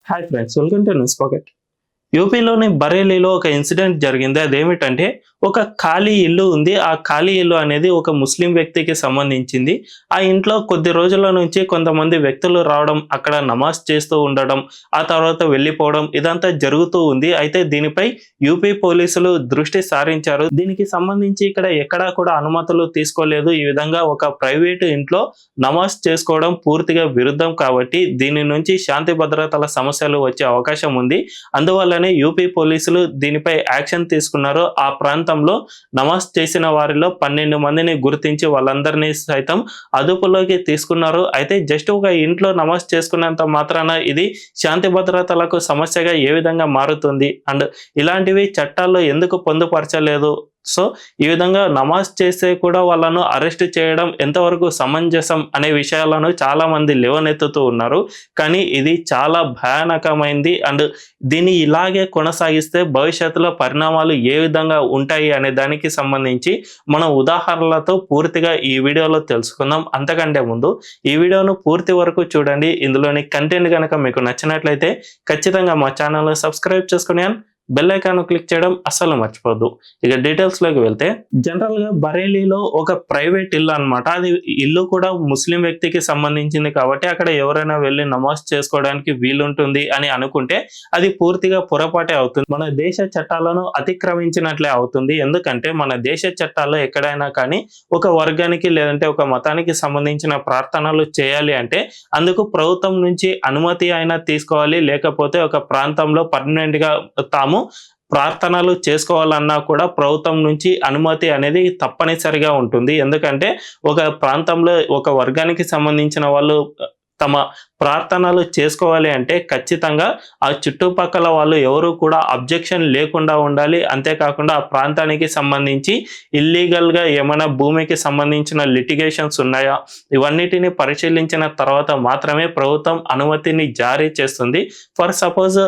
Hi friends, welcome to News Pocket. యూపీలోని బరేలీలో ఒక ఇన్సిడెంట్ జరిగింది. అదేమిటంటే ఒక ఖాళీ ఇల్లు ఉంది. ఆ ఖాళీ ఇల్లు అనేది ఒక ముస్లిం వ్యక్తికి సంబంధించింది. ఆ ఇంట్లో కొద్ది రోజుల నుంచి కొంతమంది వ్యక్తులు రావడం, అక్కడ నమాజ్ చేస్తూ ఉండడం, ఆ తర్వాత వెళ్ళిపోవడం ఇదంతా జరుగుతూ ఉంది. అయితే దీనిపై యూపీ పోలీసులు దృష్టి సారించారు. దీనికి సంబంధించి ఇక్కడ ఎక్కడా కూడా అనుమతులు తీసుకోలేదు. ఈ విధంగా ఒక ప్రైవేటు ఇంట్లో నమాజ్ చేసుకోవడం పూర్తిగా విరుద్ధం కాబట్టి దీని నుంచి శాంతి భద్రతల సమస్యలు వచ్చే అవకాశం ఉంది. అందువల్లనే యూపీ పోలీసులు దీనిపై యాక్షన్ తీసుకున్నారు. ఆ ప్రాంతంలో నమాజ్ చేసిన వారిలో 12 మందిని గుర్తించి వాళ్ళందరినీ సైతం అదుపులోకి తీసుకున్నారు. అయితే జస్ట్ ఒక ఇంట్లో నమాజ్ చేసుకున్నంత మాత్రాన ఇది శాంతి భద్రతలకు సమస్యగా ఏ విధంగా మారుతుంది అండ్ ఇలాంటివి చట్టాల్లో ఎందుకు పొందుపరచలేదు? సో ఈ విధంగా నమాజ్ చేస్తే కూడా వాళ్ళను అరెస్ట్ చేయడం ఎంతవరకు సమంజసం అనే విషయాలను చాలా మంది లేవనెత్తుతూ ఉన్నారు. కానీ ఇది చాలా భయానకమైంది అండ్ దీన్ని ఇలాగే కొనసాగిస్తే భవిష్యత్తులో పరిణామాలు ఏ విధంగా ఉంటాయి అనే దానికి సంబంధించి మనం ఉదాహరణలతో పూర్తిగా ఈ వీడియోలో తెలుసుకుందాం. అంతకంటే ముందు ఈ వీడియోను పూర్తి వరకు చూడండి. ఇందులోని కంటెంట్ కనుక మీకు నచ్చినట్లయితే ఖచ్చితంగా మా ఛానల్ని సబ్స్క్రైబ్ చేసుకుని బెల్ ఐకాన్ క్లిక్ చేయడం అస్సలు మర్చిపోద్దు. ఇక డీటెయిల్స్ లోకి వెళ్తే, జనరల్ గా బరేలీలో ఒక ప్రైవేట్ ఇల్లు అన్నమాట. అది ఇల్లు కూడా ముస్లిం వ్యక్తికి సంబంధించింది కాబట్టి అక్కడ ఎవరైనా వెళ్ళి నమాజ్ చేసుకోవడానికి వీలుంటుంది అని అనుకుంటే అది పూర్తిగా పొరపాటే అవుతుంది. మన దేశ చట్టాలను అతిక్రమించినట్లే అవుతుంది. ఎందుకంటే మన దేశ చట్టాల్లో ఎక్కడైనా కానీ ఒక వర్గానికి లేదంటే ఒక మతానికి సంబంధించిన ప్రార్థనలు చేయాలి అంటే అందుకు ప్రభుత్వం నుంచి అనుమతి అయినా తీసుకోవాలి. లేకపోతే ఒక ప్రాంతంలో పర్మనెంట్ గా తాము ప్రార్థనలు చేసుకోవాలన్నా కూడా ప్రభుత్వం నుంచి అనుమతి అనేది తప్పనిసరిగా ఉంటుంది. ఎందుకంటే ఒక ప్రాంతంలో ఒక వర్గానికి సంబంధించిన వాళ్ళు తమ ప్రార్థనలు చేసుకోవాలి అంటే ఖచ్చితంగా ఆ చుట్టుపక్కల వాళ్ళు ఎవరు కూడా అబ్జెక్షన్ లేకుండా ఉండాలి. అంతేకాకుండా ఆ ప్రాంతానికి సంబంధించి ఇల్లీగల్గా ఏమైనా భూమికి సంబంధించిన లిటిగేషన్స్ ఉన్నాయా ఇవన్నిటిని పరిశీలించిన తర్వాత మాత్రమే ప్రభుత్వం అనుమతిని జారీ చేస్తుంది. ఫర్ సపోజ్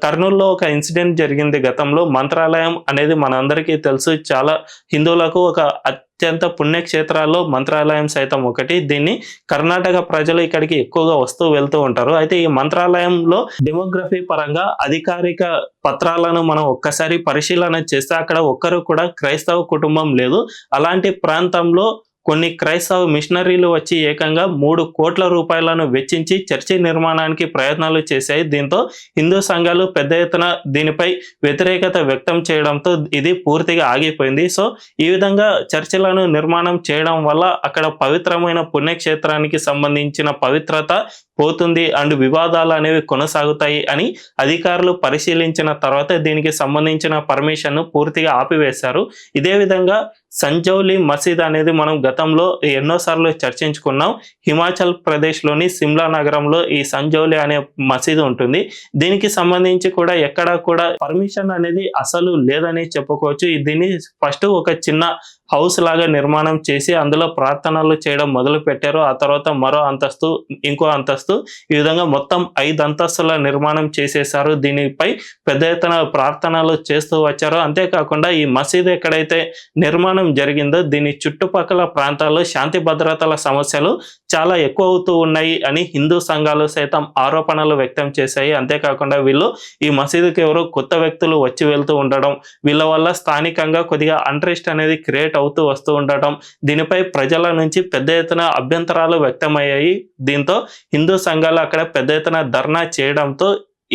కర్నూలులో ఒక ఇన్సిడెంట్ జరిగింది గతంలో. మంత్రాలయం అనేది మనందరికీ తెలుసు, చాలా హిందువులకు ఒక అత్యంత పుణ్యక్షేత్రాల్లో మంత్రాలయం సైతం ఒకటి. దీన్ని కర్ణాటక ప్రజలు ఇక్కడికి ఎక్కువగా వస్తూ వెళ్తూ ఉంటారు. అయితే ఈ మంత్రాలయంలో డెమోగ్రఫీ పరంగా అధికారిక పత్రాలను మనం ఒక్కసారి పరిశీలన చేస్తే అక్కడ ఒక్కరు కూడా క్రైస్తవ కుటుంబం లేదు. అలాంటి ప్రాంతంలో కొన్ని క్రైస్తవ మిషనరీలు వచ్చి ఏకంగా 3 కోట్ల రూపాయలను వెచ్చించి చర్చి నిర్మాణానికి ప్రయత్నాలు చేశాయి. దీంతో హిందూ సంఘాలు పెద్ద ఎత్తున దీనిపై వ్యతిరేకత వ్యక్తం చేయడంతో ఇది పూర్తిగా ఆగిపోయింది. సో ఈ విధంగా చర్చిలను నిర్మాణం చేయడం వల్ల అక్కడ పవిత్రమైన పుణ్యక్షేత్రానికి సంబంధించిన పవిత్రత పోతుంది అండ్ వివాదాలు అనేవి కొనసాగుతాయి అని అధికారులు పరిశీలించిన తర్వాత దీనికి సంబంధించిన పర్మిషన్ పూర్తిగా ఆపివేశారు. ఇదే విధంగా సంజౌలి మసీద్ అనేది మనం గతంలో ఎన్నోసార్లు చర్చించుకున్నాం. హిమాచల్ ప్రదేశ్లోని సిమ్లా నగరంలో ఈ సంజౌలి అనే మసీదు ఉంటుంది. దీనికి సంబంధించి కూడా ఎక్కడా కూడా పర్మిషన్ అనేది అసలు లేదని చెప్పుకోవచ్చు. దీన్ని ఫస్ట్ ఒక చిన్న హౌస్ లాగా నిర్మాణం చేసి అందులో ప్రార్థనలు చేయడం మొదలు పెట్టారు. ఆ తర్వాత మరో అంతస్తు, ఇంకో అంతస్తు, ఈ విధంగా మొత్తం 5 అంతస్తుల నిర్మాణం చేసేశారు. దీనిపై పెద్ద ఎత్తున ప్రార్థనలు చేస్తూ వచ్చారు. అంతేకాకుండా ఈ మసీదు ఎక్కడైతే నిర్మాణం జరిగిందో దీని చుట్టుపక్కల ప్రాంతాల్లో శాంతి భద్రతల సమస్యలు చాలా ఎక్కువ అవుతూ ఉన్నాయి అని హిందూ సంఘాలు సైతం ఆరోపణలు వ్యక్తం చేశాయి. అంతేకాకుండా వీళ్ళు ఈ మసీదుకి ఎవరో కొత్త వ్యక్తులు వచ్చి వెళ్తూ ఉండడం, వీళ్ళ వల్ల స్థానికంగా కొద్దిగా అంట్రెస్ట్ అనేది క్రియేట్ అవుతూ వస్తూ ఉండటం, దీనిపై ప్రజల నుంచి పెద్ద ఎత్తున అభ్యంతరాలు వ్యక్తమయ్యాయి. దీంతో హిందూ సంఘాలు అక్కడ పెద్ద ఎత్తున ధర్నా చేయడంతో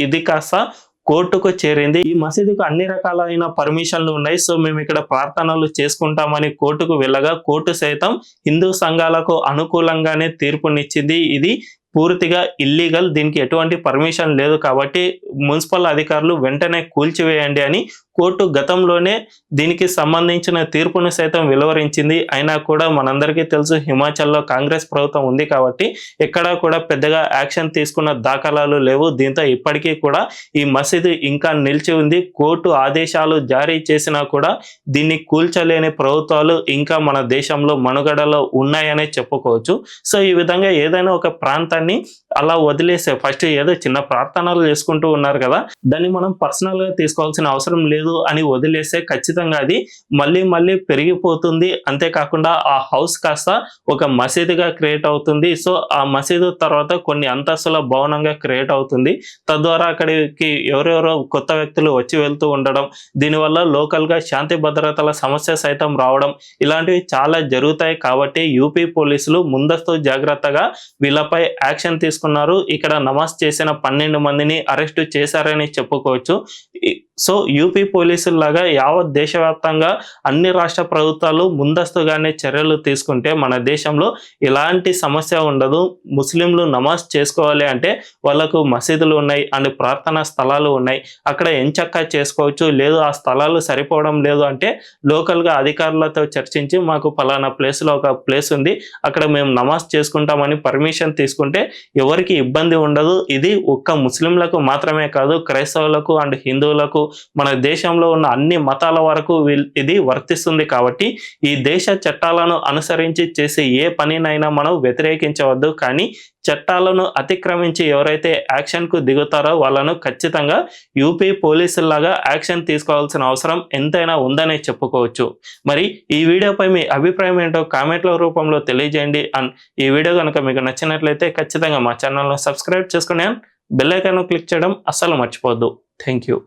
ఇది కాస్త కోర్టుకు చేరింది. ఈ మసీదుకు అన్ని రకాలైన పర్మిషన్లు ఉన్నాయి, సో మేము ఇక్కడ ప్రార్థనలు చేసుకుంటామని కోర్టుకు వెళ్ళగా కోర్టు సైతం హిందూ సంఘాలకు అనుకూలంగానే తీర్పునిచ్చింది. ఇది పూర్తిగా ఇల్లీగల్, దీనికి ఎటువంటి పర్మిషన్ లేదు కాబట్టి మున్సిపల్ అధికారులు వెంటనే కూల్చివేయండి అని కోర్టు గతంలోనే దీనికి సంబంధించిన తీర్పును సైతం వెలువరించింది. అయినా కూడా మనందరికీ తెలుసు హిమాచల్లో కాంగ్రెస్ ప్రభుత్వం ఉంది కాబట్టి ఎక్కడా కూడా పెద్దగా యాక్షన్ తీసుకున్న దాఖలాలు లేవు. దీంతో ఇప్పటికీ కూడా ఈ మసీదు ఇంకా నిలిచి ఉంది. కోర్టు ఆదేశాలు జారీ చేసినా కూడా దీన్ని కూల్చలేని ప్రభుత్వాలు ఇంకా మన దేశంలో మనుగడలో ఉన్నాయనే చెప్పుకోవచ్చు. సో ఈ విధంగా ఏదైనా ఒక ప్రాంతాన్ని అలా వదిలేసే ఫస్ట్ ఏదో చిన్న ప్రార్థనలు చేసుకుంటూ ఉన్నారు కదా, దాన్ని మనం పర్సనల్ గా తీసుకోవాల్సిన అవసరం లేదు. లేదు అని వదిలేస్తే ఖచ్చితంగా అది మళ్ళీ మళ్ళీ పెరిగిపోతుంది. అంతేకాకుండా ఆ హౌస్ కాస్త ఒక మసీదుగా క్రియేట్ అవుతుంది. సో ఆ మసీదు తర్వాత కొన్ని అంతస్తుల భవనంగా క్రియేట్ అవుతుంది. తద్వారా అక్కడికి ఎవరెవరో కొత్త వ్యక్తులు వచ్చి వెళ్తూ ఉండడం, దీనివల్ల లోకల్గా శాంతి భద్రతల సమస్య సైతం రావడం, ఇలాంటివి చాలా జరుగుతాయి. కాబట్టి యూపీ పోలీసులు ముందస్తు జాగ్రత్తగా వీళ్ళపై యాక్షన్ తీసుకున్నారు. ఇక్కడ నమాజ్ చేసిన 12 మందిని అరెస్టు చేశారని చెప్పుకోవచ్చు. సో యూపీ పోలీసుల్లాగా యావత్ దేశవ్యాప్తంగా అన్ని రాష్ట్ర ప్రభుత్వాలు ముందస్తుగానే చర్యలు తీసుకుంటే మన దేశంలో ఎలాంటి సమస్య ఉండదు. ముస్లింలు నమాజ్ చేసుకోవాలి అంటే వాళ్ళకు మసీదులు ఉన్నాయి అండ్ ప్రార్థనా స్థలాలు ఉన్నాయి, అక్కడ ఎంచక్కా చేసుకోవచ్చు. లేదు ఆ స్థలాలు సరిపోవడం లేదు అంటే లోకల్గా అధికారులతో చర్చించి మాకు పలానా ప్లేస్లో ఒక ప్లేస్ ఉంది, అక్కడ మేము నమాజ్ చేసుకుంటామని పర్మిషన్ తీసుకుంటే ఎవరికి ఇబ్బంది ఉండదు. ఇది ఒక్క ముస్లింలకు మాత్రమే కాదు, క్రైస్తవులకు అండ్ హిందువులకు, మన దేశంలో ఉన్న అన్ని మతాల వరకు ఇది వర్తిస్తుంది. కాబట్టి ఈ దేశ చట్టాలను అనుసరించి చేసే ఏ పనినైనా మనం వ్యతిరేకించవద్దు. కానీ చట్టాలను అతిక్రమించి ఎవరైతే యాక్షన్కు దిగుతారో వాళ్ళను ఖచ్చితంగా యూపీ పోలీసుల్లాగా యాక్షన్ తీసుకోవాల్సిన అవసరం ఎంతైనా ఉందనే చెప్పుకోవచ్చు. మరి ఈ వీడియోపై మీ అభిప్రాయం ఏంటో కామెంట్ల రూపంలో తెలియజేయండి. అండ్ ఈ వీడియో కనుక మీకు నచ్చినట్లయితే ఖచ్చితంగా మా ఛానల్ను సబ్స్క్రైబ్ చేసుకుని బెల్ ఐకాన్ క్లిక్ చేయడం అస్సలు మర్చిపోవద్దు. Thank you.